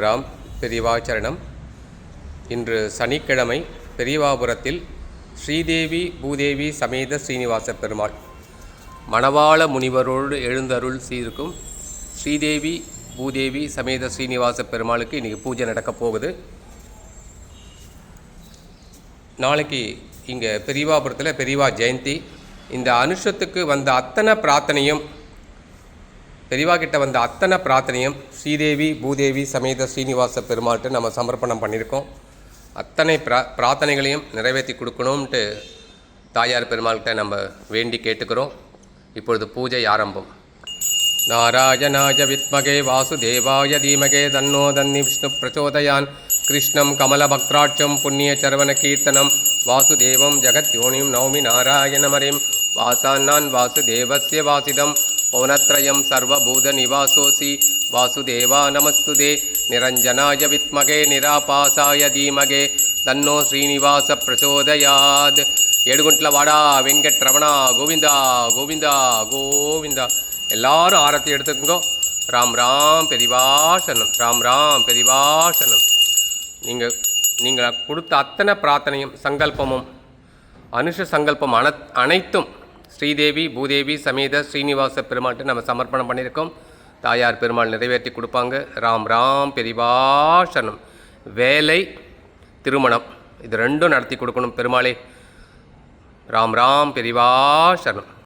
ராம் பெரியவா சரணம். இன்று சனிக்கிழமை பெரியவாபுரத்தில் ஸ்ரீதேவி பூதேவி சமேத ஸ்ரீனிவாச பெருமாள் மணவாள முனிவரோடு எழுந்தருள் சீர்க்கும் ஸ்ரீதேவி பூதேவி சமேத ஸ்ரீனிவாச பெருமாளுக்கு இன்றைக்கி பூஜை நடக்கப் போகுது. நாளைக்கு இங்கே பெரியவாபுரத்தில் பெரியவா ஜெயந்தி. இந்த அனுஷத்துக்கு வந்த அத்தனை பிரார்த்தனையும் பெரியவா கிட்ட வந்த அத்தனை பிரார்த்தனையும் ஸ்ரீதேவி பூதேவி சமேத ஸ்ரீனிவாச பெருமாள்கிட்ட நம்ம சமர்ப்பணம் பண்ணியிருக்கோம். அத்தனை பிரார்த்தனைகளையும் நிறைவேற்றி கொடுக்கணும்ன்ட்டு தாயார் பெருமாள்கிட்ட நம்ம வேண்டி கேட்டுக்கிறோம். இப்பொழுது பூஜை ஆரம்பம். நாராயணாய வித்மகே வாசுதேவாய தீமகே தன்னோ தன்னி விஷ்ணு பிரச்சோதயான். கிருஷ்ணம் கமலபக்ராட்சம் புண்ணிய சரவண கீர்த்தனம் வாசுதேவம் ஜெகத்யோனிம் நௌமி நாராயணமரிம். வாசான்னான் வாசுதேவஸ்ய வாசிதம் பௌனத்ரயம் சர்வபூத நிவாசோசி வாசுதேவா நமஸ்துதே. நிரஞ்சனாய வித்மகே நிராபாசாய தீமகே தன்னோ ஸ்ரீனிவாச பிரச்சோதயாத். ஏடுகுண்ட்ல வாடா வெங்கட்ரமணா கோவிந்தா கோவிந்தா கோவிந்தா. எல்லாரும் ஆரத்தி எடுத்துக்கோ. ராம் ராம் பெரிவாசனம், ராம் ராம் பெரிவாசனம். நீங்கள் கொடுத்த அத்தனை பிரார்த்தனையும் சங்கல்பமும் அனுஷ சங்கல்பம் அனைத்தும் ஸ்ரீதேவி பூதேவி சமேத ஸ்ரீனிவாச பெருமாள்கிட்ட நம்ம சமர்ப்பணம் பண்ணியிருக்கோம். தாயார் பெருமாள் நிறைவேற்றி கொடுப்பாங்க. ராம் ராம் பெரிவாசனம். வேலை திருமணம் இது ரெண்டும் நடத்தி கொடுக்கணும் பெருமாளே. ராம் ராம் பெரிவாசனம்.